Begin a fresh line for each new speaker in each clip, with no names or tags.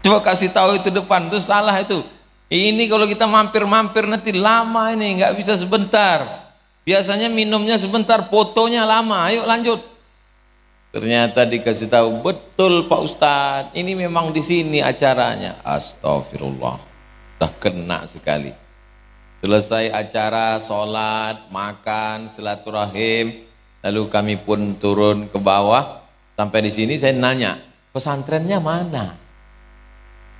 Coba kasih tahu itu depan, itu salah itu. Ini kalau kita mampir-mampir nanti lama ini, nggak bisa sebentar. Biasanya minumnya sebentar, fotonya lama. Ayo lanjut. Ternyata dikasih tahu, betul Pak Ustadz, ini memang di sini acaranya. Astagfirullah, udah kena sekali. Selesai acara, sholat, makan, silaturahim, lalu kami pun turun ke bawah. Sampai di sini saya nanya, pesantrennya mana?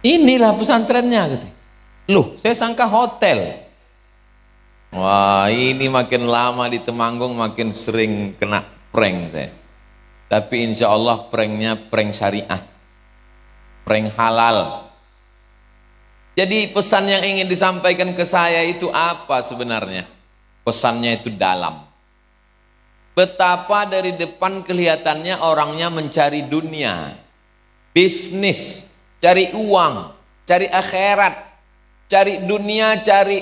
Inilah pesantrennya, gitu. Loh, saya sangka hotel. Wah, ini makin lama di Temanggung makin sering kena prank saya. Tapi insya Allah pranknya prank syariah, prank halal. Jadi pesan yang ingin disampaikan ke saya itu apa sebenarnya? Pesannya itu dalam. Betapa dari depan kelihatannya orangnya mencari dunia, bisnis, cari uang, cari akhirat, cari dunia, cari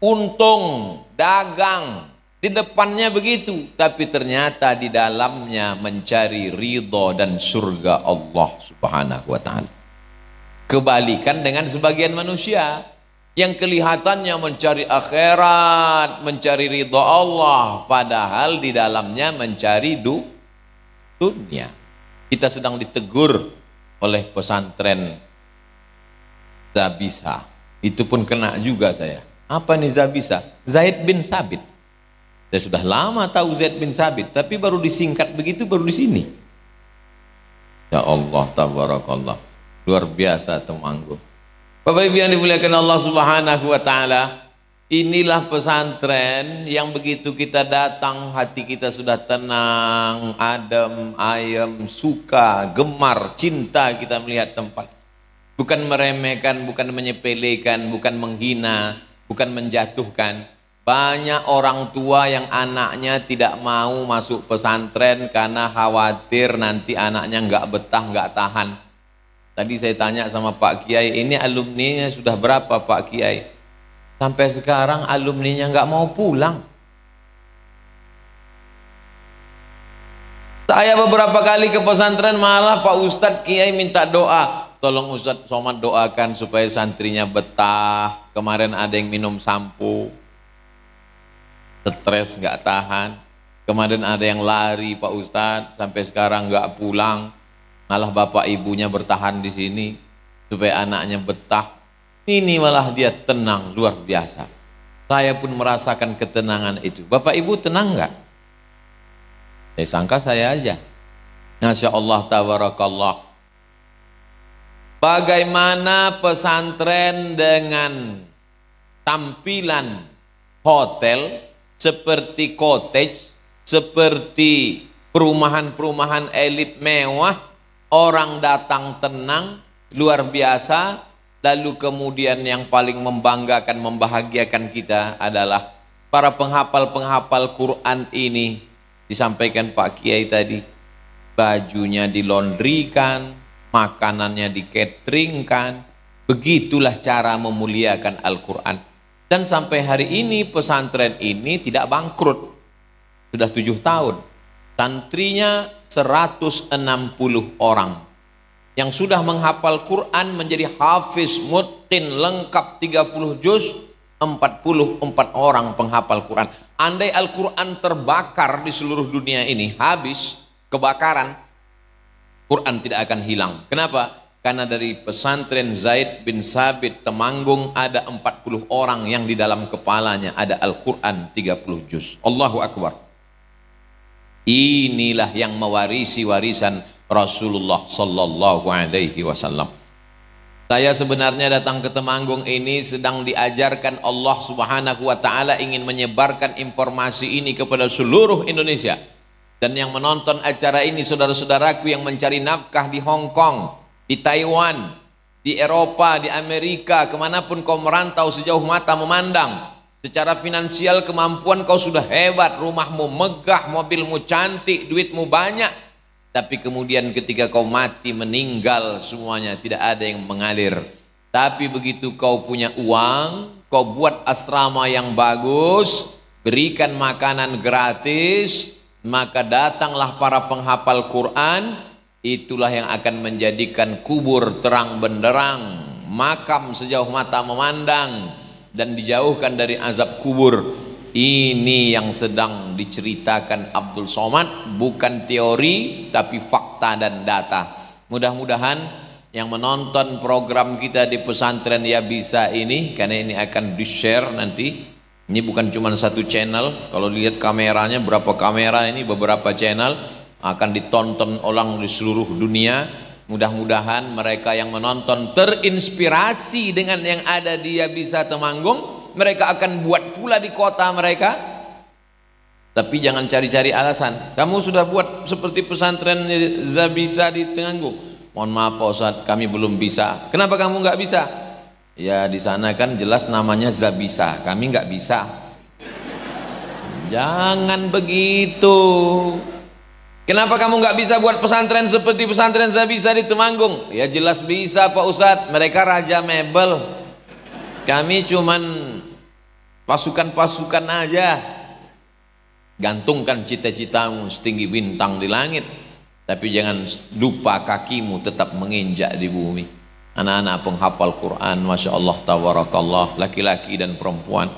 untung, dagang. Di depannya begitu, tapi ternyata di dalamnya mencari ridho dan surga Allah Subhanahu wa ta'ala. Kebalikan dengan sebagian manusia yang kelihatannya mencari akhirat, mencari ridho Allah, padahal di dalamnya mencari dunia. Kita sedang ditegur oleh pesantren Zabisa. Itu pun kena juga saya. Apa nih Zabisa? Zaid bin Sabit. Saya sudah lama tahu Zaid bin Sabit, tapi baru disingkat begitu, baru di sini. Ya Allah, tabarakallah, luar biasa Temanggung. Bapak Ibu yang dimuliakan Allah Subhanahu wa ta'ala, inilah pesantren yang begitu kita datang, hati kita sudah tenang, adem, ayem, suka, gemar, cinta kita melihat tempat. Bukan meremehkan, bukan menyepelekan, bukan menghina, bukan menjatuhkan. Banyak orang tua yang anaknya tidak mau masuk pesantren karena khawatir nanti anaknya nggak betah, nggak tahan. Tadi saya tanya sama Pak Kiai, ini alumninya sudah berapa Pak Kiai? Sampai sekarang alumninya nggak mau pulang. Saya beberapa kali ke pesantren malah Pak Ustadz Kiai minta doa. Tolong Ustadz Somad doakan supaya santrinya betah. Kemarin ada yang minum sampo, stres nggak tahan. Kemarin ada yang lari Pak Ustadz, sampai sekarang nggak pulang. Malah bapak ibunya bertahan di sini supaya anaknya betah. Ini malah dia tenang luar biasa. Saya pun merasakan ketenangan itu. Bapak ibu tenang nggak? Saya sangka saya aja. Masya Allah, tabarakallah. Bagaimana pesantren dengan tampilan hotel seperti cottage, seperti perumahan-perumahan elit mewah, orang datang tenang, luar biasa. Lalu kemudian yang paling membanggakan, membahagiakan kita adalah para penghafal-penghafal Quran ini. Disampaikan Pak Kiai tadi, bajunya dilondrikan, makanannya diketeringkan. Begitulah cara memuliakan Al-Quran. Dan sampai hari ini pesantren ini tidak bangkrut. Sudah 7 tahun. Santrinya 160 orang. Yang sudah menghafal Quran menjadi hafiz mutin lengkap 30 juz, 44 orang penghafal Quran. Andai Al-Quran terbakar di seluruh dunia ini, habis, kebakaran, Quran tidak akan hilang. Kenapa? Karena dari pesantren Zaid bin Sabit Temanggung ada 40 orang yang di dalam kepalanya ada Al-Quran 30 juz. Allahu Akbar. Inilah yang mewarisi warisan Rasulullah Sallallahu Alaihi Wasallam. Saya sebenarnya datang ke Temanggung ini sedang diajarkan Allah Subhanahu Wa Taala, ingin menyebarkan informasi ini kepada seluruh Indonesia. Dan yang menonton acara ini saudara-saudaraku yang mencari nafkah di Hong Kong, di Taiwan, di Eropa, di Amerika, kemanapun kau merantau sejauh mata memandang. Secara finansial kemampuan kau sudah hebat, rumahmu megah, mobilmu cantik, duitmu banyak. Tapi kemudian ketika kau mati, meninggal, semuanya tidak ada yang mengalir. Tapi begitu kau punya uang, kau buat asrama yang bagus, berikan makanan gratis, maka datanglah para penghafal Quran, itulah yang akan menjadikan kubur terang benderang, makam sejauh mata memandang, dan dijauhkan dari azab kubur. Ini yang sedang diceritakan Abdul Somad, bukan teori tapi fakta dan data. Mudah-mudahan yang menonton program kita di pesantren Ya Bisa ini, karena ini akan di-share nanti. Ini bukan cuma satu channel, kalau lihat kameranya berapa kamera ini, beberapa channel, akan ditonton orang di seluruh dunia. Mudah-mudahan mereka yang menonton terinspirasi dengan yang ada di Ya Bisa Temanggung, mereka akan buat pula di kota mereka. Tapi jangan cari-cari alasan, kamu sudah buat seperti pesantren Zabisa di Temanggung. Mohon maaf Pak Ustadz, kami belum bisa. Kenapa kamu nggak bisa? Ya di sana kan jelas namanya Zabisa, kami nggak bisa. Jangan begitu. Kenapa kamu nggak bisa buat pesantren seperti pesantren Zabisa di Temanggung? Ya jelas bisa Pak Ustadz, mereka raja mebel, kami cuman pasukan-pasukan aja. Gantungkan cita-citamu setinggi bintang di langit, tapi jangan lupa kakimu tetap menginjak di bumi. Anak-anak penghafal Quran, Masya Allah, tabarakallah, laki-laki dan perempuan.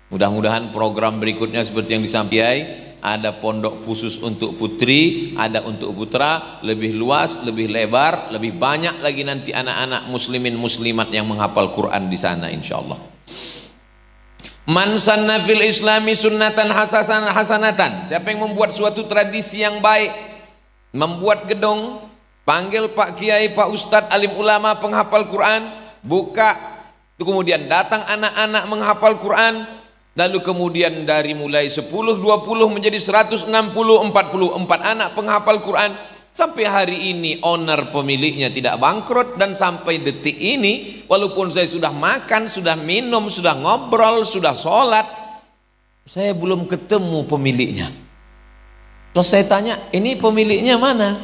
Mudah-mudahan program berikutnya seperti yang disampaikan, ada pondok khusus untuk putri, ada untuk putra, lebih luas, lebih lebar, lebih banyak lagi nanti anak-anak muslimin muslimat yang menghafal Quran di sana insyaallah. Man sanna fil islami sunnatan hasanatan, siapa yang membuat suatu tradisi yang baik, membuat gedung, panggil Pak Kiai, Pak Ustadz, alim ulama, penghafal Quran, buka, kemudian datang anak-anak menghafal Quran, lalu kemudian dari mulai 10, 20 menjadi 160, 44 anak penghafal Quran. Sampai hari ini owner pemiliknya tidak bangkrut, dan sampai detik ini walaupun saya sudah makan, sudah minum, sudah ngobrol, sudah sholat, saya belum ketemu pemiliknya. Terus saya tanya, ini pemiliknya mana?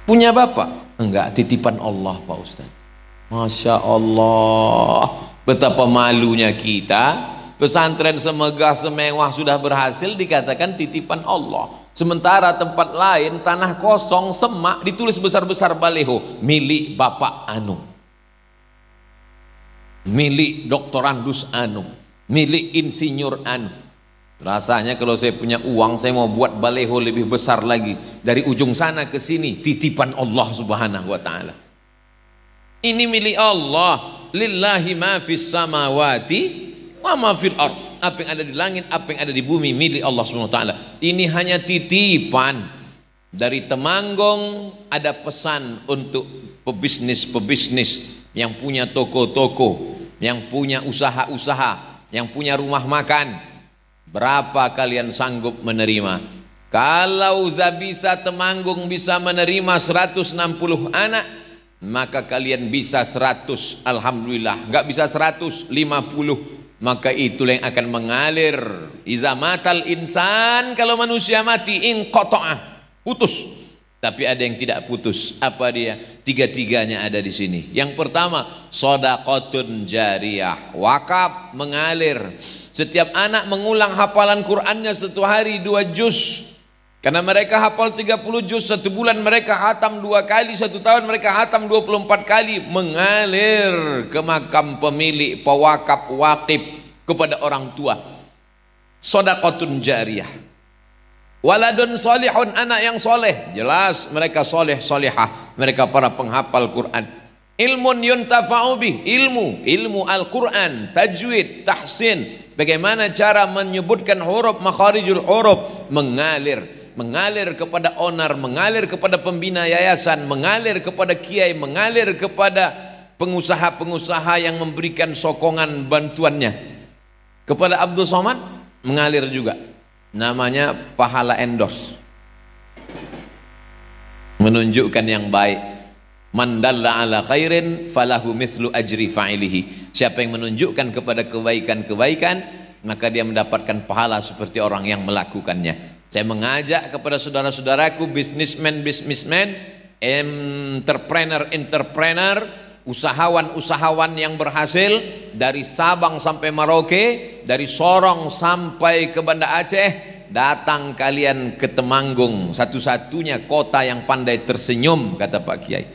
Punya bapak? Enggak, titipan Allah Pak Ustaz. Masya Allah, betapa malunya kita. Pesantren semegah semewah sudah berhasil dikatakan titipan Allah. Sementara tempat lain tanah kosong, semak, ditulis besar-besar baleho, milik Bapak Anu, milik Dr. Andus Anu, milik Insinyur Anu. Rasanya kalau saya punya uang, saya mau buat baleho lebih besar lagi, dari ujung sana ke sini, titipan Allah Subhanahu wa ta'ala. Ini milik Allah. Lillahi ma fis samawati wa ma fil ard. Apa yang ada di langit, apa yang ada di bumi, milik Allah Subhanahu wa ta'ala. Ini hanya titipan. Dari Temanggung ada pesan untuk pebisnis-pebisnis yang punya toko-toko, yang punya usaha-usaha, yang punya rumah makan. Berapa kalian sanggup menerima? Kalau Zabisa Temanggung bisa menerima 160 anak, maka kalian bisa 100, alhamdulillah. Nggak bisa 150, maka itulah yang akan mengalir. Iza matal insan, kalau manusia mati, inqata'ah, putus. Tapi ada yang tidak putus. Apa dia? Tiga-tiganya ada di sini. Yang pertama, shadaqatun jariyah, wakaf, mengalir. Setiap anak mengulang hafalan Qur'annya satu hari 2 juz. Karena mereka hafal 30 juz, satu bulan mereka hatam 2 kali, satu tahun mereka hatam 24 kali, mengalir ke makam pemilik, pewakaf, wakif, kepada orang tua. Shadaqatun jariyah. Waladun solihun, anak yang soleh, jelas mereka soleh solehah, mereka para penghafal Quran. Ilmun yuntafa'u bih, ilmu Al-Quran, tajwid, tahsin, bagaimana cara menyebutkan huruf, makharijul huruf, mengalir kepada owner, mengalir kepada pembina yayasan, mengalir kepada kiai, mengalir kepada pengusaha-pengusaha yang memberikan sokongan bantuannya. Kepada Abdul Somad mengalir juga, namanya pahala endorse, menunjukkan yang baik. Man dalla ala khairin falahu mithlu ajri fa'ilihi. Siapa yang menunjukkan kepada kebaikan-kebaikan, maka dia mendapatkan pahala seperti orang yang melakukannya. Saya mengajak kepada saudara-saudaraku, bisnismen, entrepreneur, usahawan yang berhasil, dari Sabang sampai Merauke, dari Sorong sampai ke Banda Aceh, datang kalian ke Temanggung, satu-satunya kota yang pandai tersenyum, kata Pak Kiai.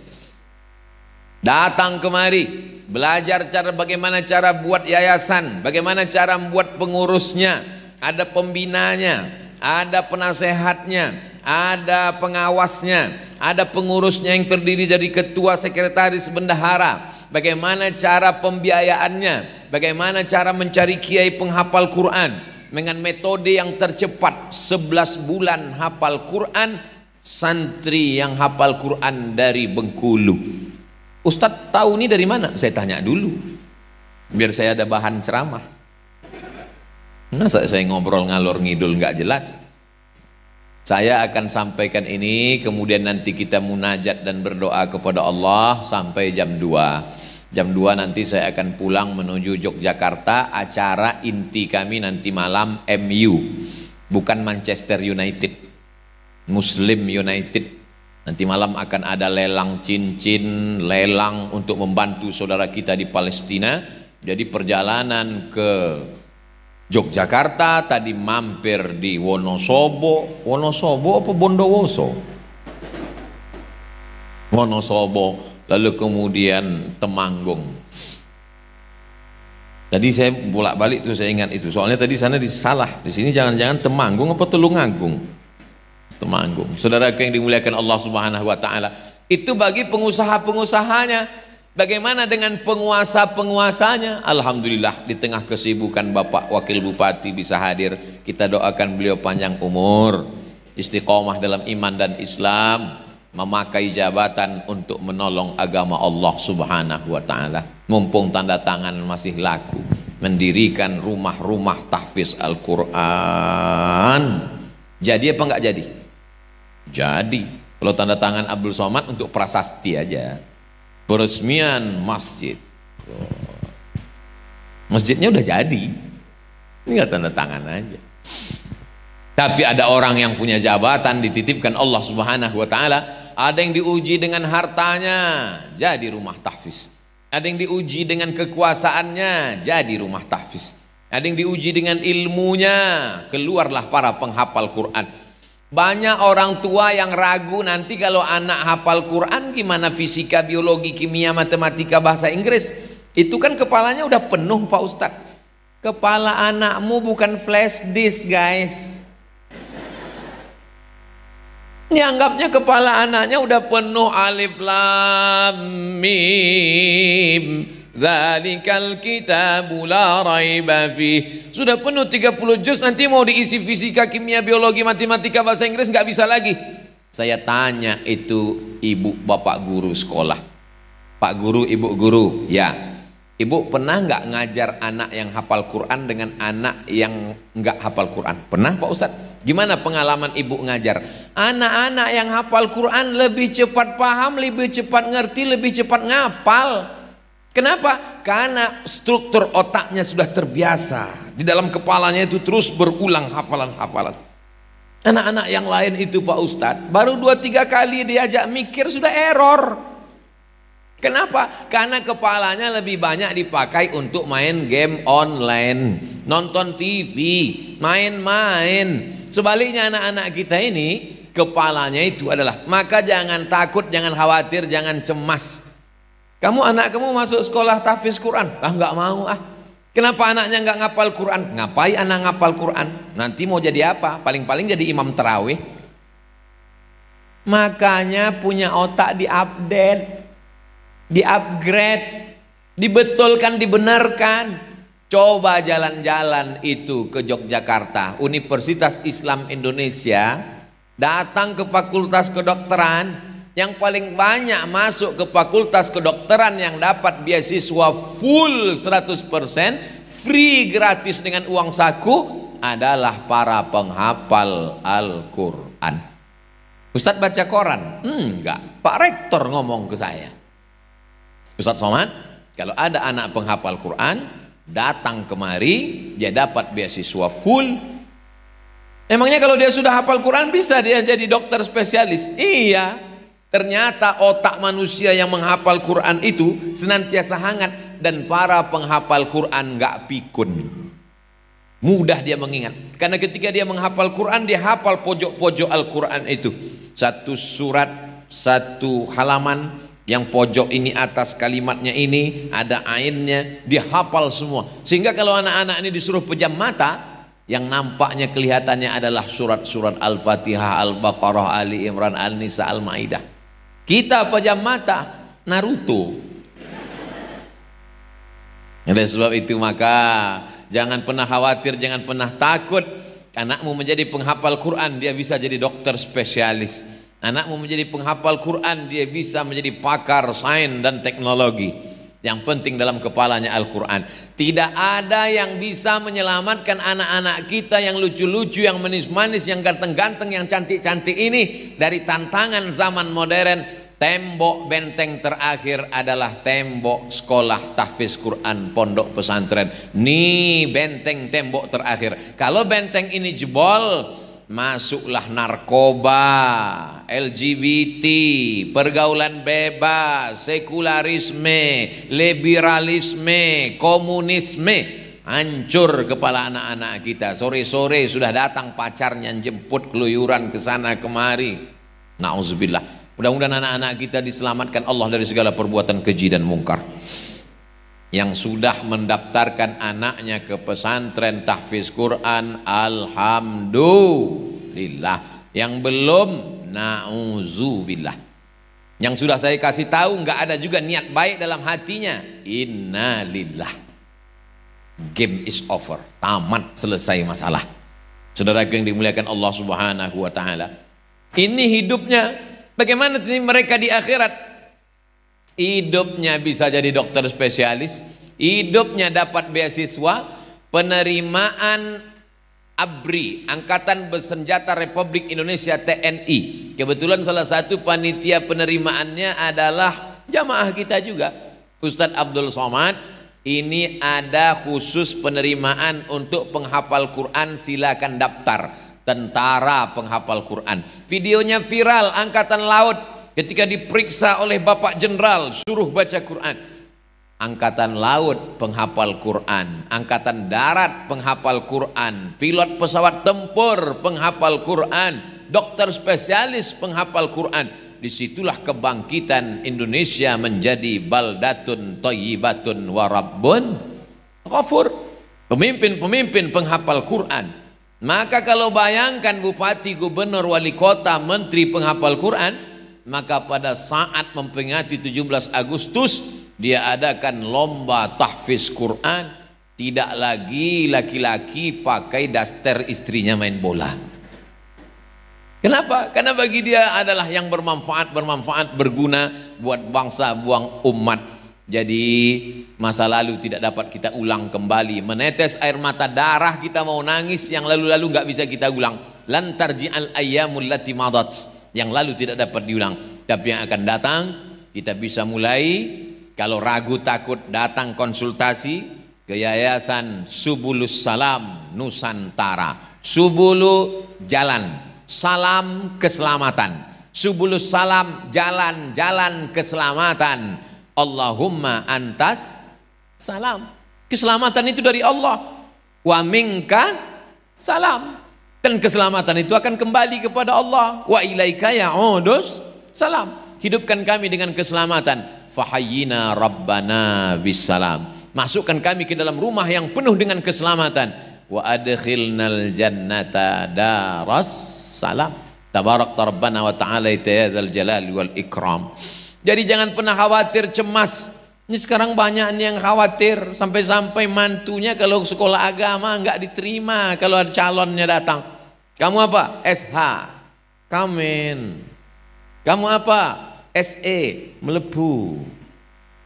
Datang kemari, belajar bagaimana cara buat yayasan, bagaimana cara membuat pengurusnya, ada pembinanya, ada penasehatnya, ada pengawasnya, ada pengurusnya yang terdiri dari ketua, sekretaris, bendahara, bagaimana cara pembiayaannya, bagaimana cara mencari kiai penghafal Quran dengan metode yang tercepat, 11 bulan hafal Quran, santri yang hafal Quran dari Bengkulu. Ustadz tahu ini dari mana? Saya tanya dulu biar saya ada bahan ceramah. Masa saya ngobrol ngalor ngidul nggak jelas? Saya akan sampaikan ini, kemudian nanti kita munajat dan berdoa kepada Allah sampai jam 2. Jam 2 nanti saya akan pulang menuju Yogyakarta. Acara inti kami nanti malam MU, bukan Manchester United, Muslim United. Nanti malam akan ada lelang cincin, lelang untuk membantu saudara kita di Palestina. Jadi perjalanan ke Yogyakarta tadi mampir di Wonosobo. Wonosobo apa Bondowoso? Wonosobo. Lalu kemudian Temanggung. Tadi saya bolak-balik tuh, saya ingat itu. Soalnya tadi sana disalah. Di sini jangan-jangan Temanggung apa Tulungagung? Temanggung. Saudara yang dimuliakan Allah Subhanahu wa taala. Itu bagi pengusaha-pengusahanya. Bagaimana dengan penguasa-penguasanya? Alhamdulillah di tengah kesibukan Bapak Wakil Bupati bisa hadir. Kita doakan beliau panjang umur, istiqomah dalam iman dan Islam, memakai jabatan untuk menolong agama Allah Subhanahu wa taala. Mumpung tanda tangan masih laku, mendirikan rumah-rumah tahfiz Al-Qur'an. Jadi apa enggak jadi? Jadi. Kalau tanda tangan Abdul Somad untuk prasasti aja. Peresmian masjid. Masjidnya udah jadi. Tinggal tanda tangan aja. Tapi ada orang yang punya jabatan dititipkan Allah Subhanahu wa taala. Ada yang diuji dengan hartanya, jadi rumah tahfiz. Ada yang diuji dengan kekuasaannya, jadi rumah tahfiz. Ada yang diuji dengan ilmunya, keluarlah para penghafal Quran. Banyak orang tua yang ragu nanti kalau anak hafal Quran gimana fisika, biologi, kimia, matematika, bahasa Inggris. Itu kan kepalanya udah penuh Pak Ustadz. Kepala anakmu bukan flash disk guys. Dianggapnya kepala anaknya udah penuh alif lam mim dzalikal kitabu la raiba fi. Sudah penuh 30 juz, nanti mau diisi fisika, kimia, biologi, matematika, bahasa Inggris nggak bisa lagi. Saya tanya itu ibu bapak guru sekolah, Pak guru, ibu guru, ya. Ibu pernah nggak ngajar anak yang hafal Quran dengan anak yang nggak hafal Quran? Pernah Pak Ustadz? Gimana pengalaman ibu ngajar? Anak-anak yang hafal Quran lebih cepat paham, lebih cepat ngerti, lebih cepat ngapal. Kenapa? Karena struktur otaknya sudah terbiasa. Di dalam kepalanya itu terus berulang hafalan-hafalan. Anak-anak yang lain itu Pak Ustadz, baru 2-3 kali diajak mikir sudah error. Kenapa? Karena kepalanya lebih banyak dipakai untuk main game online, nonton TV, main-main. Sebaliknya anak-anak kita ini kepalanya itu adalah, maka jangan takut, jangan khawatir, jangan cemas. Anak kamu masuk sekolah tahfiz Quran? Ah nggak mau ah. Kenapa anaknya nggak ngapal Quran? Ngapain anak ngapal Quran? Nanti mau jadi apa? Paling-paling jadi imam tarawih. Makanya punya otak diupdate, di-upgrade, dibetulkan, dibenarkan. Coba jalan-jalan itu ke Yogyakarta, Universitas Islam Indonesia, datang ke Fakultas Kedokteran, yang paling banyak masuk ke Fakultas Kedokteran yang dapat beasiswa full 100%, free gratis dengan uang saku adalah para penghafal Al-Quran. Ustadz baca koran? Enggak, Pak Rektor ngomong ke saya, Ustadz Somad, kalau ada anak penghafal Quran datang kemari, dia dapat beasiswa full. Emangnya kalau dia sudah hafal Quran bisa dia jadi dokter spesialis? Iya. Ternyata otak manusia yang menghafal Quran itu senantiasa hangat, dan para penghafal Quran nggak pikun. Mudah dia mengingat. Karena ketika dia menghafal Quran, dia hafal pojok-pojok Al-Quran itu. Satu surat, satu halaman, yang pojok ini atas kalimatnya ini, ada ainnya, dia hafal semua. Sehingga kalau anak-anak ini disuruh pejam mata, yang nampaknya kelihatannya adalah surat-surat Al-Fatihah, Al-Baqarah, Ali Imran, Al-Nisa, Al-Maidah. Kita pejam mata, Naruto. Oleh sebab itu maka jangan pernah khawatir, jangan pernah takut. Anakmu menjadi penghafal Quran, dia bisa jadi dokter spesialis. Anakmu menjadi penghafal Quran, dia bisa menjadi pakar sains dan teknologi. Yang penting dalam kepalanya Al-Quran. Tidak ada yang bisa menyelamatkan anak-anak kita yang lucu-lucu, yang manis-manis, yang ganteng-ganteng, yang cantik-cantik ini dari tantangan zaman modern. Tembok benteng terakhir adalah tembok sekolah tahfiz Quran pondok pesantren. Nih benteng tembok terakhir. Kalau benteng ini jebol, masuklah narkoba, LGBT, pergaulan bebas, sekularisme, liberalisme, komunisme. Hancur kepala anak-anak kita. Sore-sore sudah datang pacarnya jemput keluyuran ke sana kemari. Nauzubillah. Mudah-mudahan anak-anak kita diselamatkan Allah dari segala perbuatan keji dan mungkar. Yang sudah mendaftarkan anaknya ke pesantren tahfiz Quran, alhamdulillah. Yang belum, nauzubillah. Yang sudah saya kasih tahu nggak ada juga niat baik dalam hatinya, innalillah. Game is over, tamat, selesai masalah. Saudara yang dimuliakan Allah Subhanahu wa taala. Ini hidupnya. Bagaimana ini mereka di akhirat? Hidupnya bisa jadi dokter spesialis, hidupnya dapat beasiswa, penerimaan ABRI, Angkatan Bersenjata Republik Indonesia TNI. Kebetulan salah satu panitia penerimaannya adalah jamaah kita juga, Ustadz Abdul Somad. Ini ada khusus penerimaan untuk penghafal Quran, silakan daftar. Tentara penghafal Quran. Videonya viral, Angkatan Laut ketika diperiksa oleh Bapak Jenderal suruh baca Quran. Angkatan Laut penghafal Quran, Angkatan Darat penghafal Quran, pilot pesawat tempur penghafal Quran, dokter spesialis penghafal Quran. Disitulah kebangkitan Indonesia menjadi baldatun thayyibatun wa rabbun ghafur. Pemimpin-pemimpin penghafal Quran. Maka kalau bayangkan bupati, gubernur, wali kota, menteri penghafal Quran, maka pada saat memperingati 17 Agustus dia adakan lomba tahfiz Quran. Tidak lagi laki-laki pakai daster istrinya main bola. Kenapa? Karena bagi dia adalah yang bermanfaat, berguna buat bangsa, buang umat. Jadi masa lalu tidak dapat kita ulang kembali. Menetes air mata darah kita mau nangis, yang lalu-lalu nggak bisa kita ulang. Lan tarji'al ayyamul lati madat, yang lalu tidak dapat diulang. Tapi yang akan datang kita bisa mulai. Kalau ragu takut datang konsultasi ke Yayasan Subulus Salam Nusantara. Subulu jalan, salam keselamatan. Subulus Salam jalan keselamatan. Allahumma antas salam. Keselamatan itu dari Allah. Wa minkas salam. Dan keselamatan itu akan kembali kepada Allah. Wa ilaika ya'udus salam. Hidupkan kami dengan keselamatan. Fahayyina rabbana bisalam. Masukkan kami ke dalam rumah yang penuh dengan keselamatan. Wa adkhilnal jannata daras salam. Tabarak rabbana wa ta'ala ya dzal jalali wal ikram. Jadi jangan pernah khawatir, cemas. Ini sekarang banyak yang khawatir, sampai-sampai mantunya kalau sekolah agama nggak diterima kalau ada calonnya datang. Kamu apa? SH, Kamen. Kamu apa? SE, melebu.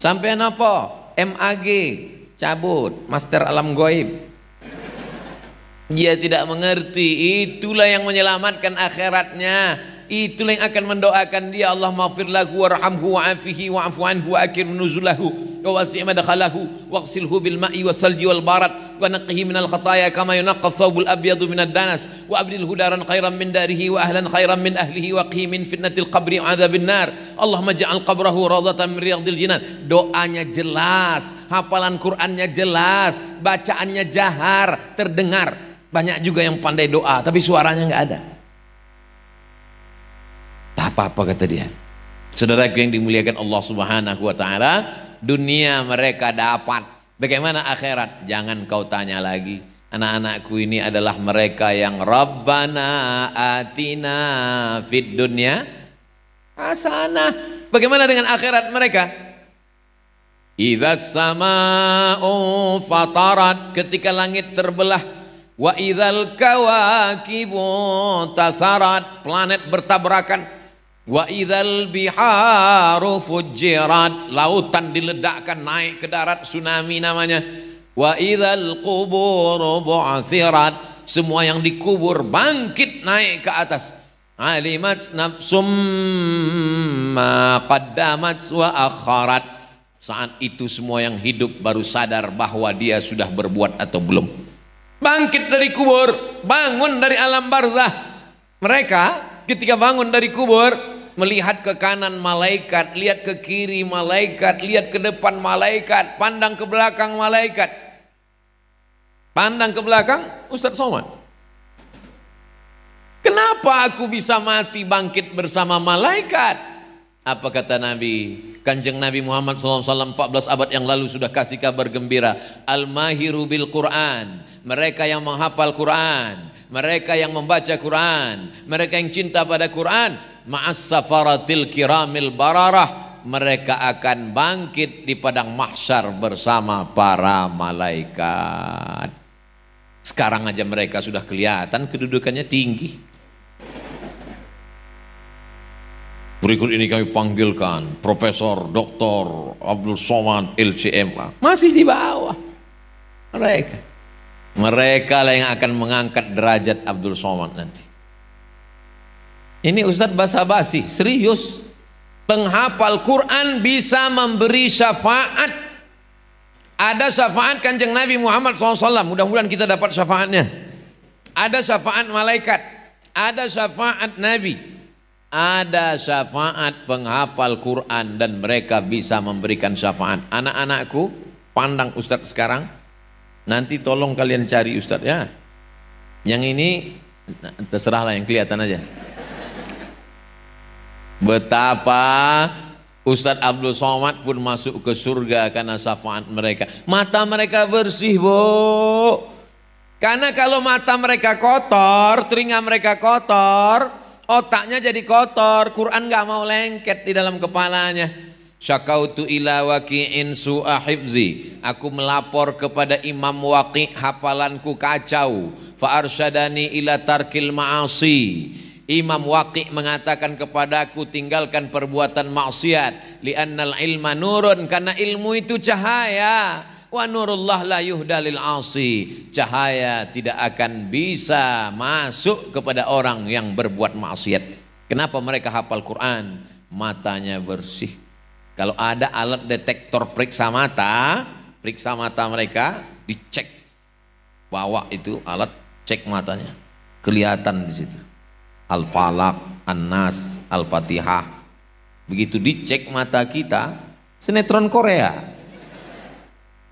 Sampai apa? MAG, cabut, Master Alam Goib. Dia tidak mengerti, itulah yang menyelamatkan akhiratnya. itulah yang akan mendoakan dia, Allah maghfir lahu warhamhu wa'afihi wa'fu anhu wa akrim nuzulahu wa wasi' madkhalahu waghsilhu bil ma'i wasalji wal barat wa naqqihi minal khataaya kama yunqqa thawbul abyadu minad danas wa abdilhu daran khairan min darihi wa ahlan khairan min ahlihi wa qihi min fitnatil qabri wa adzabin nar. Allahumma ja'al qabrahu rawdatan min riyadil jinan. Doanya jelas, hafalan Qur'annya jelas, bacaannya jahar, terdengar. Banyak juga yang pandai doa tapi suaranya nggak ada. Tak apa-apa kata dia. Saudaraku yang dimuliakan Allah Subhanahu wa taala, dunia mereka dapat. Bagaimana akhirat? Jangan kau tanya lagi. Anak-anakku ini adalah mereka yang Rabbana atina fid dunya hasanah. Bagaimana dengan akhirat mereka? Idzas sama'u fatarat, ketika langit terbelah, wa idzal kawakibu tasarat, planet bertabrakan, wa idzal biharu fujirat, lautan diledakkan naik ke darat, tsunami namanya, wa idzal quburu bu'sirat, semua yang dikubur bangkit naik ke atas, alimat nafsum ma qaddamat wa akharat, saat itu semua yang hidup baru sadar bahwa dia sudah berbuat atau belum. Bangkit dari kubur, bangun dari alam barzah. Mereka ketika bangun dari kubur, melihat ke kanan malaikat, lihat ke kiri malaikat, lihat ke depan malaikat, pandang ke belakang malaikat. Pandang ke belakang, Ustaz Somad, kenapa aku bisa mati bangkit bersama malaikat? Apa kata Nabi? Kanjeng Nabi Muhammad SAW 14 abad yang lalu sudah kasih kabar gembira. Al-mahiru bil Quran, mereka yang menghafal Quran, mereka yang membaca Quran, mereka yang cinta pada Quran, ma'as safaratil kiramil bararah, mereka akan bangkit di padang mahsyar bersama para malaikat. Sekarang aja mereka sudah kelihatan kedudukannya tinggi. Berikut ini kami panggilkan Profesor Dr. Abdul Somad LCMA. Masih di bawah mereka. Mereka lah yang akan mengangkat derajat Abdul Somad nanti. Ini Ustadz basa-basi, serius. Penghafal Quran bisa memberi syafaat. Ada syafaat Kanjeng Nabi Muhammad SAW. Mudah-mudahan kita dapat syafaatnya. Ada syafaat malaikat, ada syafaat Nabi, ada syafaat penghafal Quran, dan mereka bisa memberikan syafaat. Anak-anakku, pandang Ustadz sekarang. Nanti tolong kalian cari Ustadz ya. Yang ini terserahlah, yang kelihatan aja. Betapa Ustadz Abdul Somad pun masuk ke surga karena syafaat mereka. Mata mereka bersih, Bu. Karena kalau mata mereka kotor, telinga mereka kotor, otaknya jadi kotor, Quran gak mau lengket di dalam kepalanya. Syakautu ila waqi'in su'a hifzi, aku melapor kepada Imam Waqi', hafalanku kacau. Fa arsyadani ila tarkil ma'asi, Imam Waqi' mengatakan kepadaku tinggalkan perbuatan maksiat. Li'annal ilma nurun, karena ilmu itu cahaya. Wa nurullah la yuhda lil asi, cahaya tidak akan bisa masuk kepada orang yang berbuat maksiat. Kenapa mereka hafal Quran? Matanya bersih. Kalau ada alat detektor periksa mata mereka dicek, bawa itu alat cek matanya, kelihatan di situ Al-Falaq, An-Nas, Al-Fatihah. Begitu dicek mata kita, sinetron Korea.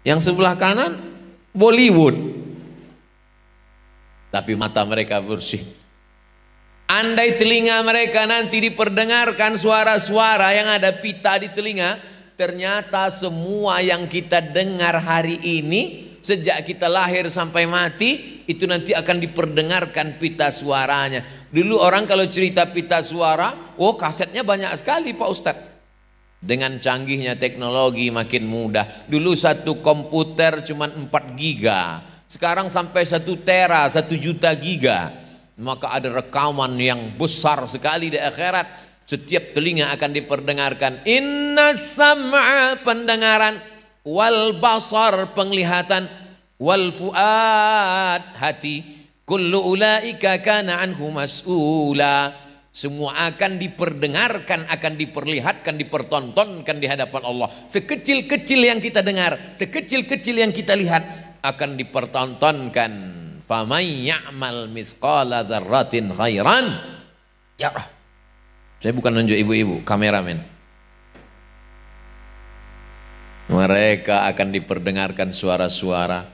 Yang sebelah kanan Bollywood, tapi mata mereka bersih. Andai telinga mereka nanti diperdengarkan suara-suara yang ada pita di telinga, ternyata semua yang kita dengar hari ini sejak kita lahir sampai mati itu nanti akan diperdengarkan pita suaranya. Dulu orang kalau cerita pita suara, oh kasetnya banyak sekali Pak Ustadz. Dengan canggihnya teknologi makin mudah. Dulu satu komputer cuma 4 giga, sekarang sampai 1 tera, 1 juta giga. Maka ada rekaman yang besar sekali di akhirat. Setiap telinga akan diperdengarkan. Inna sam'a, pendengaran, wal basar, penglihatan, wal fuad, hati, kullu ulaika kana anhu mas'ula,
Semua akan diperdengarkan, akan diperlihatkan, dipertontonkan di hadapan Allah. Sekecil-kecil yang kita dengar, sekecil-kecil yang kita lihat akan dipertontonkan. Faman ya'mal mithqala dzarratin khairan yarah. Saya bukan nunjuk ibu-ibu, kameramen. Mereka akan diperdengarkan suara-suara.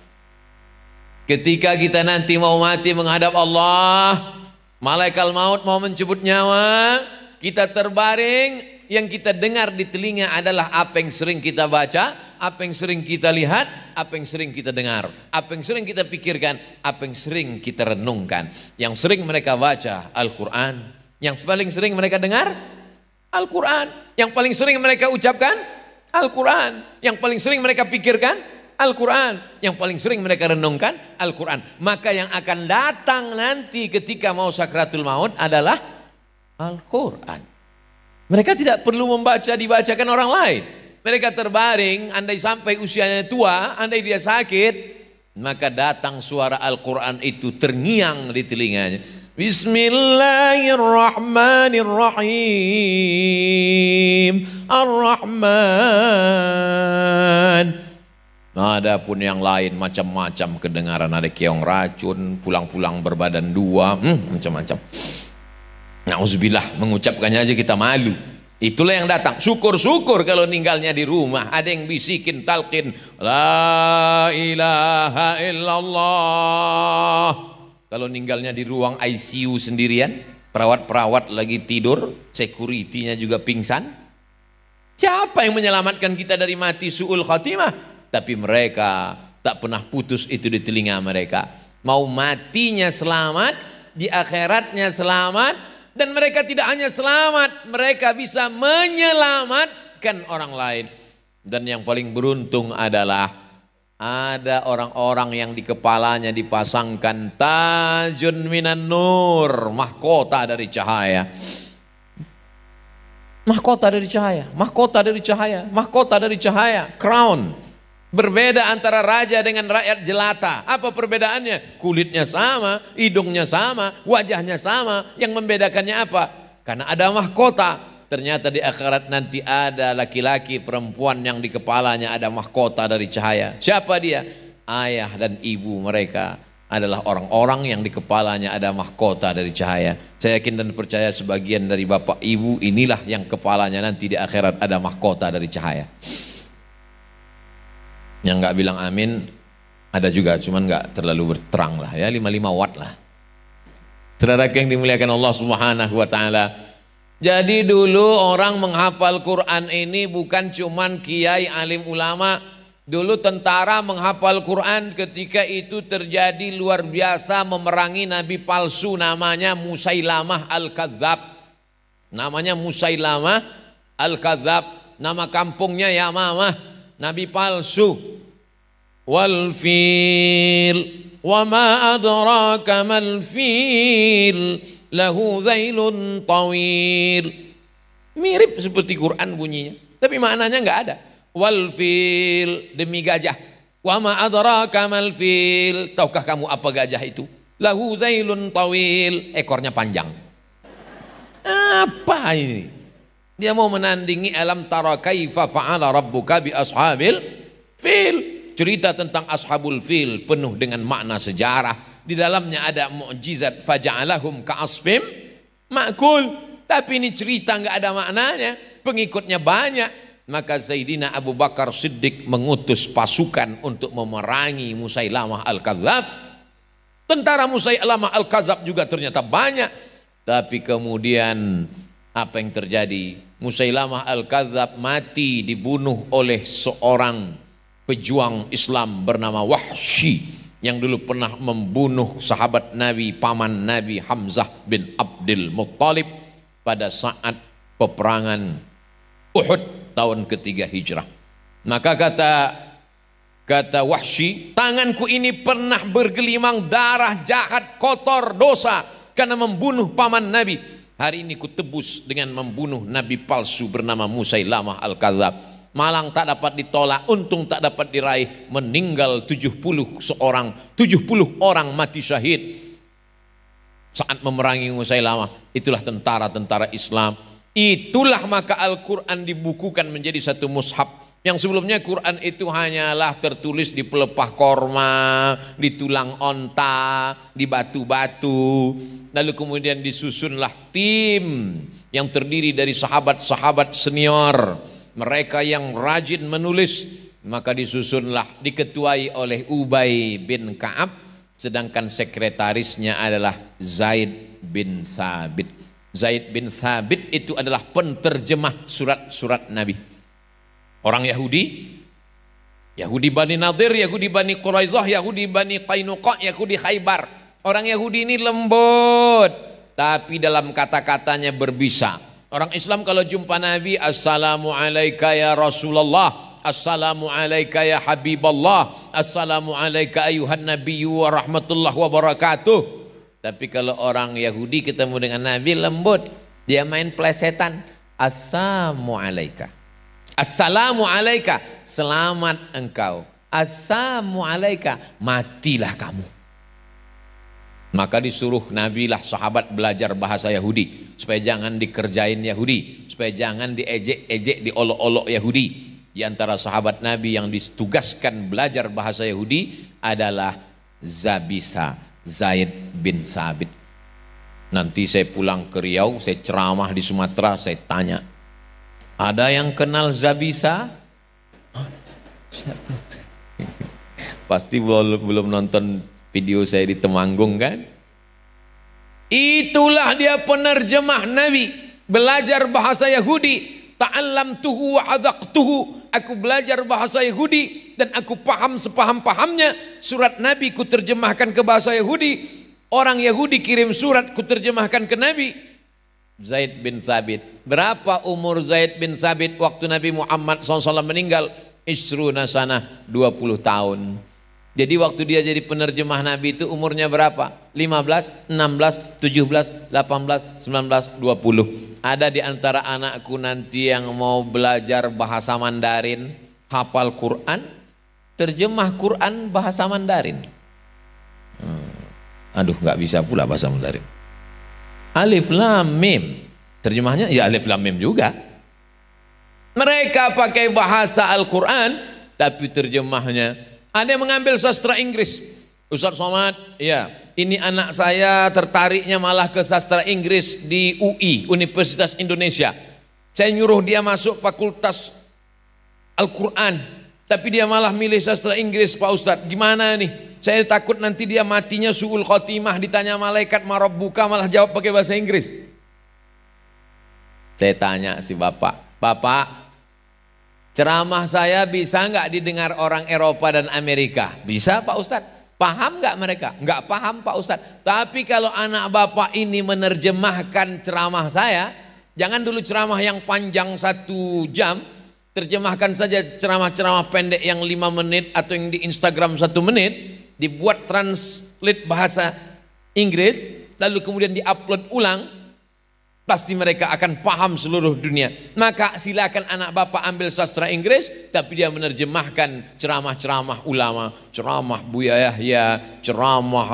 Ketika kita nanti mau mati menghadap Allah, malaikat maut mau mencabut nyawa, kita terbaring, yang kita dengar di telinga adalah apa yang sering kita baca, apa yang sering kita lihat, apa yang sering kita dengar, apa yang sering kita pikirkan, apa yang sering kita renungkan. Yang sering mereka baca Al-Quran, yang paling sering mereka dengar Al-Quran, yang paling sering mereka ucapkan Al-Quran, yang paling sering mereka pikirkan Al-Quran, yang paling sering mereka renungkan Al-Quran. Maka yang akan datang nanti ketika mau sakratul maut adalah Al-Quran. Mereka tidak perlu membaca, dibacakan orang lain. Mereka terbaring, andai sampai usianya tua, andai dia sakit, maka datang suara Al-Quran itu terngiang di telinganya. Bismillahirrahmanirrahim. Ar-Rahman. Adapun yang lain macam-macam kedengaran, ada keong racun, pulang-pulang berbadan dua, macam-macam. Nauzubillah, mengucapkannya aja kita malu. Itulah yang datang. Syukur-syukur kalau ninggalnya di rumah, ada yang bisikin talqin, la ilaha illallah. Kalau ninggalnya di ruang ICU sendirian, perawat-perawat lagi tidur, security-nya juga pingsan. Siapa yang menyelamatkan kita dari mati su'ul khatimah? Tapi mereka tak pernah putus itu di telinga mereka. Mau matinya selamat, di akhiratnya selamat, dan mereka tidak hanya selamat, mereka bisa menyelamatkan orang lain. Dan yang paling beruntung adalah ada orang-orang yang di kepalanya dipasangkan tajun minan nur, mahkota dari cahaya. Mahkota dari cahaya, mahkota dari cahaya, mahkota dari cahaya, crown. Berbeda antara raja dengan rakyat jelata. Apa perbedaannya? Kulitnya sama, hidungnya sama, wajahnya sama. Yang membedakannya apa? Karena ada mahkota. Ternyata di akhirat nanti ada laki-laki, perempuan yang di kepalanya ada mahkota dari cahaya. Siapa dia? Ayah dan ibu mereka adalah orang-orang yang di kepalanya ada mahkota dari cahaya. Saya yakin dan percaya sebagian dari bapak ibu inilah yang kepalanya nanti di akhirat ada mahkota dari cahaya. Yang nggak bilang amin ada juga, cuman nggak terlalu berterang lah ya, 55 watt lah. Saudara yang dimuliakan Allah Subhanahu wa taala. Jadi dulu orang menghafal Quran ini bukan cuman kiai alim ulama. Dulu tentara menghafal Quran ketika itu terjadi luar biasa, memerangi nabi palsu namanya Musailamah Al-Kadzab. Namanya Musailamah Al-Kadzab, nama kampungnya Yamamah, nabi palsu. Wal fil wa ma adraka mal fil lahu zailun tawil. Mirip seperti Quran bunyinya, tapi maknanya enggak ada. Wal fil, demi gajah. Wa ma adraka mal fil, tahukah kamu apa gajah itu? Lahu zailun tawil, ekornya panjang. Apa ini? Dia mau menandingi alam tara kaifa fa'ala rabbuka bi ashabil fil. Cerita tentang ashabul fil penuh dengan makna sejarah. Di dalamnya ada mukjizat, faja'alahum ka'asfim ma'kul. Tapi ini cerita nggak ada maknanya, pengikutnya banyak. Maka Sayyidina Abu Bakar Siddiq mengutus pasukan untuk memerangi Musailamah Al-Kadzab. Tentara Musailamah Al-Kadzab juga ternyata banyak. Tapi kemudian apa yang terjadi? Musailamah Al-Kadzab mati dibunuh oleh seorang pejuang Islam bernama Wahsy yang dulu pernah membunuh sahabat Nabi, paman Nabi Hamzah bin Abdul Muttalib pada saat peperangan Uhud tahun ketiga hijrah. Maka kata Wahsy, tanganku ini pernah bergelimang darah, jahat, kotor, dosa karena membunuh paman Nabi. Hari ini ku tebus dengan membunuh Nabi palsu bernama Musailamah Al-Kadzab. Malang tak dapat ditolak, untung tak dapat diraih, meninggal 70 orang mati syahid. saat memerangi Musailamah. Itulah tentara-tentara Islam. Itulah maka Al-Quran dibukukan menjadi satu mushaf. Yang sebelumnya Quran itu hanyalah tertulis di pelepah korma, di tulang onta, di batu-batu. Lalu kemudian disusunlah tim yang terdiri dari sahabat-sahabat senior, mereka yang rajin menulis. Maka disusunlah, diketuai oleh Ubay bin Ka'ab, sedangkan sekretarisnya adalah Zaid bin Sabit. Zaid bin Sabit itu adalah penterjemah surat-surat Nabi. Orang Yahudi, Yahudi Bani Nadir, Yahudi Bani Quraizah, Yahudi Bani Qainuqa, Yahudi Khaybar. Orang Yahudi ini lembut, tapi dalam kata-katanya berbisa. Orang Islam kalau jumpa Nabi, Assalamu alayka ya Rasulullah, Assalamu alayka ya Habiballah, Assalamu alayka ayuhan nabiyyu wa rahmatullah wa barakatuh. Tapi kalau orang Yahudi ketemu dengan Nabi lembut, dia main plesetan. Assalamu alayka, Assalamu alayka, selamat engkau. Assalamu alayka, matilah kamu. Maka disuruh Nabi lah sahabat belajar bahasa Yahudi, supaya jangan dikerjain Yahudi, supaya jangan diejek-ejek, diolok-olok Yahudi. Di antara sahabat Nabi yang ditugaskan belajar bahasa Yahudi adalah Zabisa, Zaid bin Sabit. Nanti saya pulang ke Riau, saya ceramah di Sumatera, saya tanya, ada yang kenal Zabisa? Siapa itu? Pasti belum nonton video saya di Temanggung kan? Itulah dia penerjemah Nabi, belajar bahasa Yahudi. Ta'allamtuhu wa adaqtuhu, aku belajar bahasa Yahudi dan aku paham sepaham-pahamnya. Surat Nabi ku terjemahkan ke bahasa Yahudi, orang Yahudi kirim surat ku terjemahkan ke Nabi. Zaid bin Sabit. Berapa umur Zaid bin Sabit waktu Nabi Muhammad SAW meninggal? Isruna sanah, 20 tahun. Jadi waktu dia jadi penerjemah Nabi itu umurnya berapa? 15, 16, 17, 18, 19, 20. Ada di antara anakku nanti yang mau belajar bahasa Mandarin, hafal Quran, terjemah Quran bahasa Mandarin. Aduh, nggak bisa pula bahasa Mandarin. Alif Lam Mim, terjemahnya ya Alif Lam Mim juga. Mereka pakai bahasa Al-Quran, tapi terjemahnya ada yang mengambil sastra Inggris. Ustaz Somad, ya, ini anak saya tertariknya malah ke sastra Inggris di UI, Universitas Indonesia. Saya nyuruh dia masuk fakultas Al-Quran, tapi dia malah milih sastra Inggris, Pak Ustadz. Gimana nih? Saya takut nanti dia matinya su'ul khotimah, ditanya malaikat marabbuka malah jawab pakai bahasa Inggris. Saya tanya si bapak, Bapak, ceramah saya bisa nggak didengar orang Eropa dan Amerika? Bisa Pak Ustadz. Paham nggak mereka? Nggak paham Pak Ustadz. Tapi kalau anak bapak ini menerjemahkan ceramah saya, jangan dulu ceramah yang panjang 1 jam, terjemahkan saja ceramah-ceramah pendek yang 5 menit atau yang di Instagram 1 menit, dibuat translate bahasa Inggris, lalu kemudian diupload ulang. Pasti mereka akan paham seluruh dunia. Maka silakan anak bapak ambil sastra Inggris, tapi dia menerjemahkan ceramah-ceramah ulama, ceramah Buya Yahya, ceramah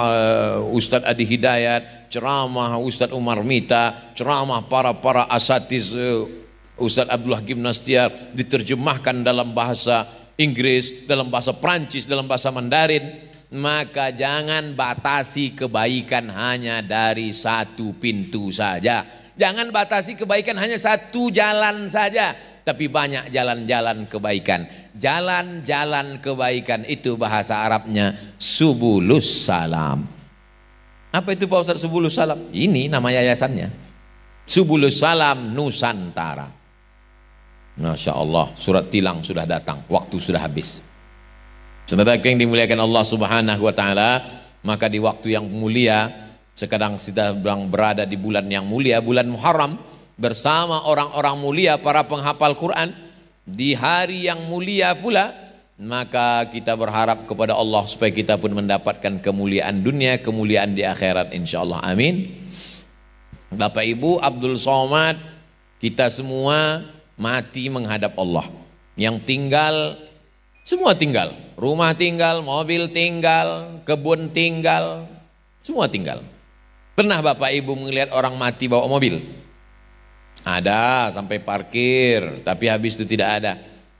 Ustadz Adi Hidayat, ceramah Ustadz Umar Mita, ceramah para asatiz Ustadz Abdullah Gimnastiar, diterjemahkan dalam bahasa Inggris, dalam bahasa Prancis, dalam bahasa Mandarin. Maka jangan batasi kebaikan hanya dari 1 pintu saja. Jangan batasi kebaikan hanya 1 jalan saja, tapi banyak jalan-jalan kebaikan. Jalan-jalan kebaikan itu bahasa Arabnya subulus salam. Apa itu Pak Ustaz subulus salam? Ini nama yayasannya, Subulus Salam Nusantara. Masya Allah, surat tilang sudah datang, waktu sudah habis. Saudara yang dimuliakan Allah Subhanahu wa Ta'ala, maka di waktu yang mulia, sekarang kita sedang berada di bulan yang mulia, bulan Muharram, bersama orang-orang mulia, para penghafal Quran, di hari yang mulia pula, maka kita berharap kepada Allah supaya kita pun mendapatkan kemuliaan dunia, kemuliaan di akhirat insyaallah. Amin. Bapak Ibu, Abdul Somad, kita semua mati menghadap Allah. Yang tinggal, semua tinggal, rumah tinggal, mobil tinggal, kebun tinggal, semua tinggal. Pernah Bapak Ibu melihat orang mati bawa mobil? Ada, sampai parkir, tapi habis itu tidak ada.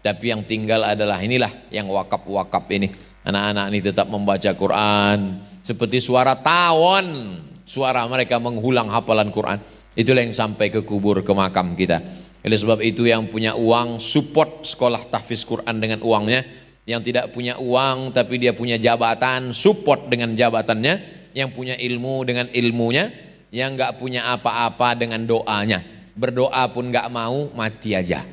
Tapi yang tinggal adalah inilah yang wakaf-wakaf ini. Anak-anak ini tetap membaca Quran seperti suara tawon, suara mereka menghulang hafalan Quran. Itulah yang sampai ke kubur, ke makam kita. Oleh sebab itu yang punya uang support sekolah tahfiz Quran dengan uangnya. Yang tidak punya uang tapi dia punya jabatan, support dengan jabatannya. Yang punya ilmu dengan ilmunya. Yang nggak punya apa-apa dengan doanya. Berdoa pun nggak mau, mati aja.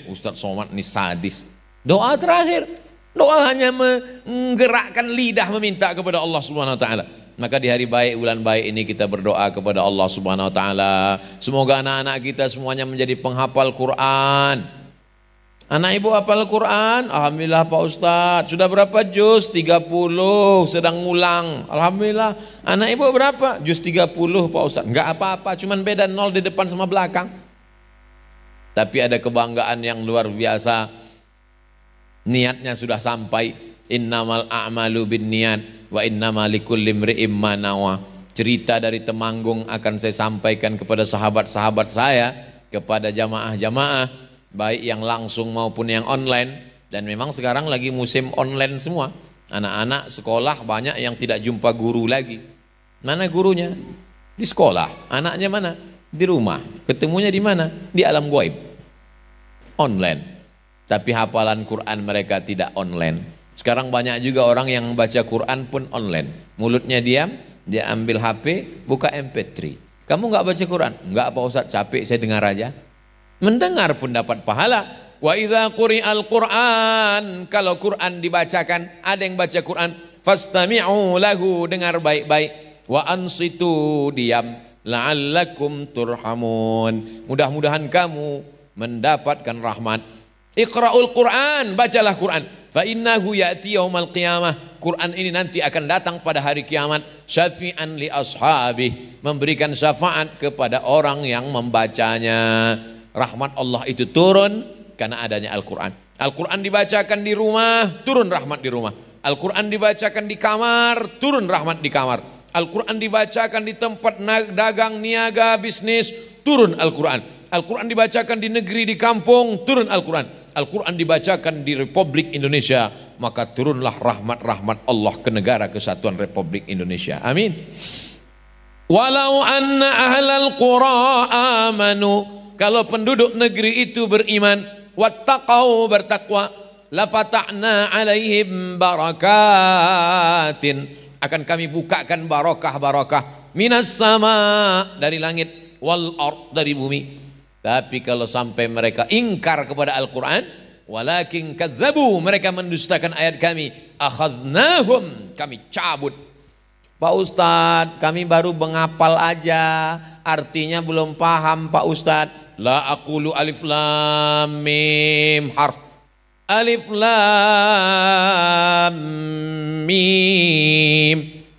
Ustadz Somad ini sadis. Doa terakhir, doa hanya menggerakkan lidah meminta kepada Allah Subhanahu Wa Taala. Maka di hari baik, bulan baik ini kita berdoa kepada Allah Subhanahu Wa Taala. Semoga anak-anak kita semuanya menjadi penghafal Quran. Anak ibu hafal Quran? Alhamdulillah Pak Ustadz. Sudah berapa juz? 30, sedang ngulang. Alhamdulillah. Anak ibu berapa? Juz 30 Pak Ustadz. Enggak apa-apa, cuman beda 0 di depan sama belakang. Tapi ada kebanggaan yang luar biasa. Niatnya sudah sampai. Innamal a'malu bin niat wa innama likulli imri'im ma nawa. Cerita dari Temanggung akan saya sampaikan kepada sahabat-sahabat saya, kepada jamaah-jamaah, baik yang langsung maupun yang online. Dan memang sekarang lagi musim online semua. Anak-anak sekolah banyak yang tidak jumpa guru lagi. Mana gurunya? Di sekolah. Anaknya mana? Di rumah. Ketemunya di mana? Di alam gaib. Online. Tapi hafalan Quran mereka tidak online. Sekarang banyak juga orang yang baca Quran pun online. Mulutnya diam, dia ambil HP, buka MP3. Kamu nggak baca Quran? Nggak Pak Ustadz, capek saya dengar aja. Mendengar pun dapat pahala. Wa idza quri'al Qur'an, kalau Quran dibacakan, ada yang baca Quran, fastami'u lahu, dengar baik-baik. Wa ansitu, diam, la'allakum turhamun, mudah-mudahan kamu mendapatkan rahmat. Iqra'ul Qur'an, bacalah Quran. Fa innahu ya'ti yaumal qiyamah, Quran ini nanti akan datang pada hari kiamat, syafi'an li ashabih, memberikan syafaat kepada orang yang membacanya. Rahmat Allah itu turun karena adanya Al-Quran. Al-Quran dibacakan di rumah, turun rahmat di rumah. Al-Quran dibacakan di kamar, turun rahmat di kamar. Al-Quran dibacakan di tempat dagang, niaga, bisnis, turun Al-Quran. Al-Quran dibacakan di negeri, di kampung, turun Al-Quran. Al-Quran dibacakan di Republik Indonesia, maka turunlah rahmat-rahmat Allah ke negara kesatuan Republik Indonesia. Amin. Walau anna ahlal qura amanu, kalau penduduk negeri itu beriman, wattaqau, bertakwa, lafatahna alaihim barakatin, akan kami bukakan barakah-barakah, minas sama, dari langit, wal ard, dari bumi. Tapi kalau sampai mereka ingkar kepada Al-Quran, walakin kadzabu, mereka mendustakan ayat kami, akhadnahum, kami cabut. Pak Ustadz, kami baru menghafal aja, artinya belum paham Pak Ustadz. La aqulu alif lam mim harf. Alif lam mim.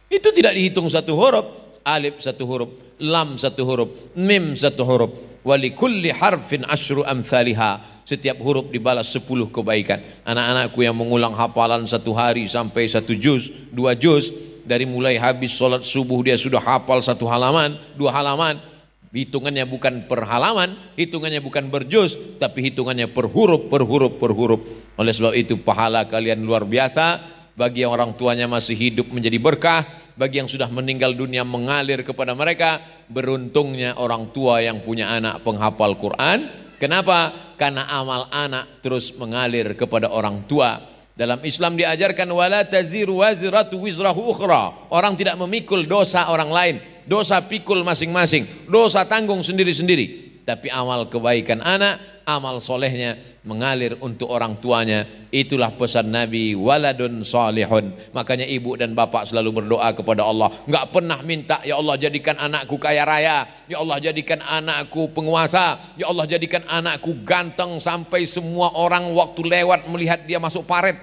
Itu tidak dihitung satu huruf. Alif satu huruf, lam satu huruf, mim satu huruf. Walikulli harfin asyru amthaliha. Setiap huruf dibalas 10 kebaikan. Anak-anakku yang mengulang hafalan satu hari sampai 1 juz, 2 juz, dari mulai habis sholat subuh dia sudah hafal 1 halaman, 2 halaman. Hitungannya bukan per halaman, hitungannya bukan berjuz, tapi hitungannya per huruf, per huruf, per huruf. Oleh sebab itu pahala kalian luar biasa. Bagi yang orang tuanya masih hidup menjadi berkah, bagi yang sudah meninggal dunia mengalir kepada mereka. Beruntungnya orang tua yang punya anak penghafal Quran. Kenapa? Karena amal anak terus mengalir kepada orang tua. Dalam Islam diajarkan wala taziru waziratu wizrahu ukhra. Orang tidak memikul dosa orang lain. Dosa pikul masing-masing, dosa tanggung sendiri-sendiri. Tapi amal kebaikan anak, amal solehnya mengalir untuk orang tuanya. Itulah pesan Nabi, waladun salihun. Makanya ibu dan bapak selalu berdoa kepada Allah. Enggak pernah minta, ya Allah jadikan anakku kaya raya, ya Allah jadikan anakku penguasa, ya Allah jadikan anakku ganteng sampai semua orang waktu lewat melihat dia masuk paret.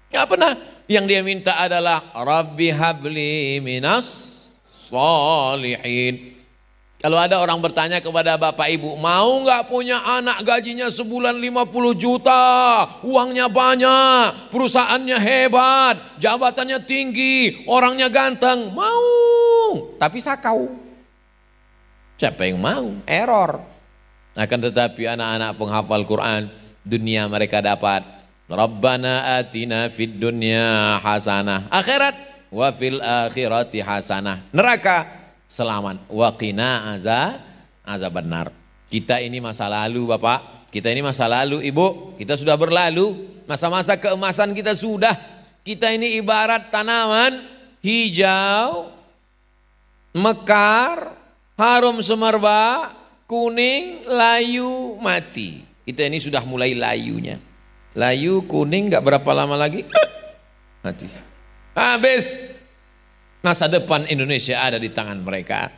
Enggak pernah. Yang dia minta adalah Rabbi habli minas salihin. Kalau ada orang bertanya kepada bapak ibu, mau nggak punya anak gajinya sebulan 50 juta, uangnya banyak, perusahaannya hebat, jabatannya tinggi, orangnya ganteng? Mau, tapi sakau. Siapa yang mau? Error. Akan tetapi anak-anak penghafal Quran, dunia mereka dapat Rabbana atina fid dunya hasanah, akhirat wa fil akhirati hasanah, neraka selamat, wa qina azabannar. Kita ini masa lalu Bapak, kita ini masa lalu Ibu, kita sudah berlalu, masa-masa keemasan kita sudah. Kita ini ibarat tanaman hijau, mekar, harum semerbak, kuning, layu, mati. Kita ini sudah mulai layunya. Layu, kuning, gak berapa lama lagi mati. Habis. Masa depan Indonesia ada di tangan mereka.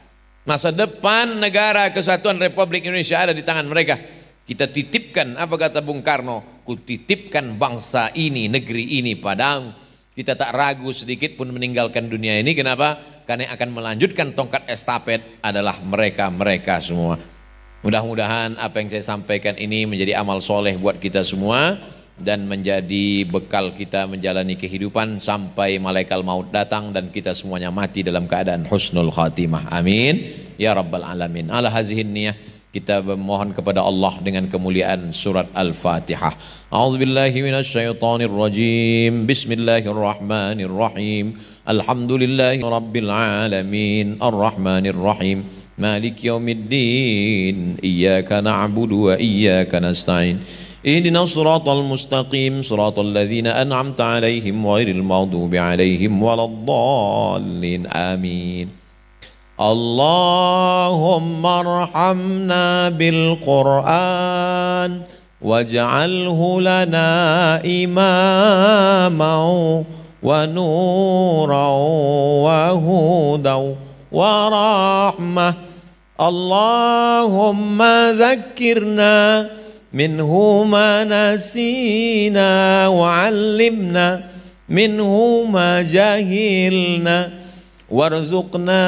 Masa depan negara kesatuan Republik Indonesia ada di tangan mereka. Kita titipkan, apa kata Bung Karno, ku titipkan bangsa ini, negeri ini padamu. Kita tak ragu sedikit pun meninggalkan dunia ini. Kenapa? Karena yang akan melanjutkan tongkat estafet adalah mereka-mereka semua. Mudah-mudahan apa yang saya sampaikan ini menjadi amal soleh buat kita semua dan menjadi bekal kita menjalani kehidupan sampai malaikat maut datang dan kita semuanya mati dalam keadaan husnul khatimah. Amin ya rabbal alamin. Ala hazihin niyah kita memohon kepada Allah dengan kemuliaan surat Al-Fatihah. A'udzubillahi minasyaitonir rajim. Bismillahirrahmanirrahim. Alhamdulillahi rabbil alamin. Arrahmanir rahim. Maliki yaumiddin. Iyyaka na'budu wa iyyaka nasta'in. اهدنا الصراط المستقيم صراط الذين أنعمت عليهم غير المغضوب عليهم ولا الضالين آمين. اللهم ارحمنا بالقرآن واجعله لنا إماما ونورا وهدى ورحمة. اللهم ذكرنا منه ما نسينا وعلمنا منه ما جهلنا وارزقنا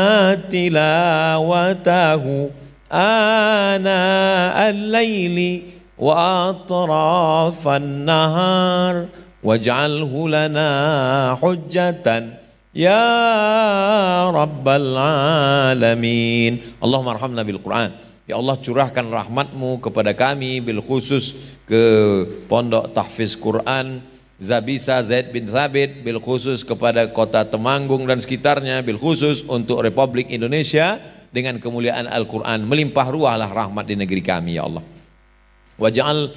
تلاوته آناء الليل وأطراف النهار واجعله لنا حجة يا رب العالمين. اللهم ارحمنا بالقرآن. Ya Allah, curahkan rahmatmu kepada kami, bil khusus ke Pondok Tahfiz Quran Zabisa Zaid bin Sabit, bil khusus kepada kota Temanggung dan sekitarnya, bil khusus untuk Republik Indonesia dengan kemuliaan Al-Quran. Melimpah ruahlah rahmat di negeri kami ya Allah. Waj'al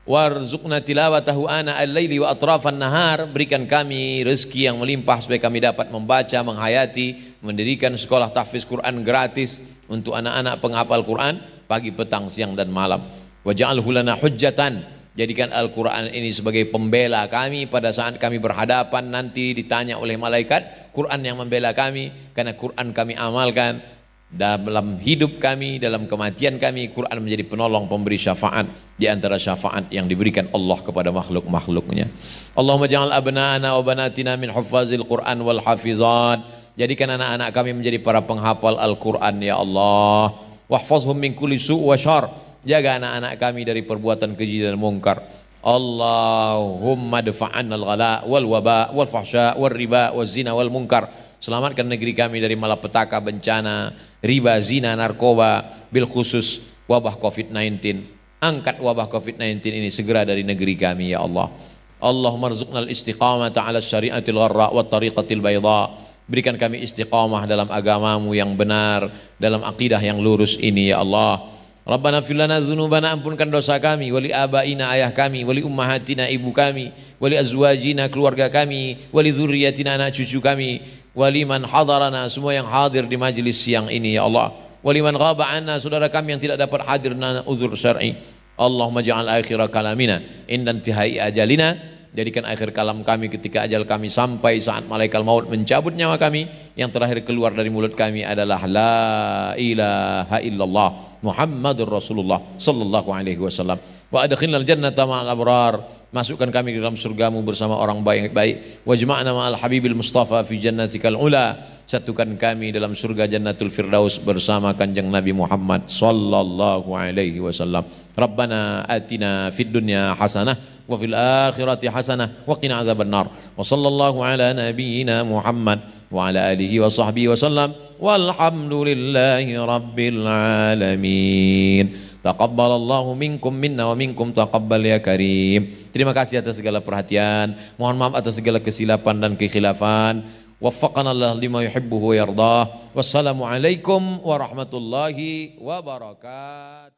warzuqna tilawatahu ana al-laili wa atrafan nahar. Berikan kami rezeki yang melimpah supaya kami dapat membaca, menghayati, mendirikan sekolah tahfiz Quran gratis untuk anak-anak penghafal Quran pagi, petang, siang dan malam. Waj'alhu lana hujjatan. Jadikan Al-Quran ini sebagai pembela kami pada saat kami berhadapan nanti ditanya oleh malaikat. Quran yang membela kami karena Quran kami amalkan dalam hidup kami, dalam kematian kami. Quran menjadi penolong, pemberi syafaat di antara syafaat yang diberikan Allah kepada makhluk-makhluknya. Allahumma ja'al abna'ana wa banatina min huffazil Quran wal hafizat. Jadikan anak-anak kami menjadi para penghafal Al-Quran ya Allah. Wahfazhum min kulli su' wa syar. Jaga anak-anak kami dari perbuatan keji dan mungkar. Allahumma dafa'an al-ghala wal waba wal fahsya wal riba wal zina wal munkar. Selamatkan negeri kami dari malapetaka, bencana, riba, zina, narkoba, bil khusus wabah COVID-19. Angkat wabah COVID-19 ini segera dari negeri kami ya Allah. Allahumma rzuqna al-istiqamata ala syari'atil gharra wa tariqatil bayda. Berikan kami istiqamah dalam agamamu yang benar, dalam akidah yang lurus ini ya Allah. Rabbana fir lana dzunubana, ampunkan dosa kami, wali abaina, ayah kami, wali ummahatina, ibu kami, wali azwajina, keluarga kami, wali dzurriyyatina, anak cucu kami, wali man hadarana, semua yang hadir di majlis siang ini ya Allah. Wali man ghaba anna, saudara kami yang tidak dapat hadir na uzur syar'i. Allahumma ja'al akhira kalamina inda intihai ajalina. Jadikan akhir kalam kami ketika ajal kami sampai saat malaikat maut mencabut nyawa kami, yang terakhir keluar dari mulut kami adalah la ilaha illallah Muhammadur Rasulullah sallallahu alaihi wasallam. Wa adkhilnal jannata ma'al abrar. Masukkan kami ke dalam surgamu bersama orang baik-baik. Wajma'na ma'al habibil mustafa fi jannatikal ula. Satukan kami dalam surga Jannatul Firdaus bersama Kanjeng Nabi Muhammad sallallahu alaihi wasallam. Rabbana atina fid dunya hasanah wa fil akhirati hasanah wa qina adzabannar. Wa sallallahu ala nabiyyina Muhammad wa ala alihi wa sahbihi wasallam. Walhamdulillahi rabbil alamin. Taqabbalallahu minkum minna wa minkum taqabbal ya karim. Terima kasih atas segala perhatian. Mohon maaf atas segala kesilapan dan kekhilafan. Waffaqana Allah lima yuhibbu wa yardah. Wassalamualaikum warahmatullahi wabarakatuh.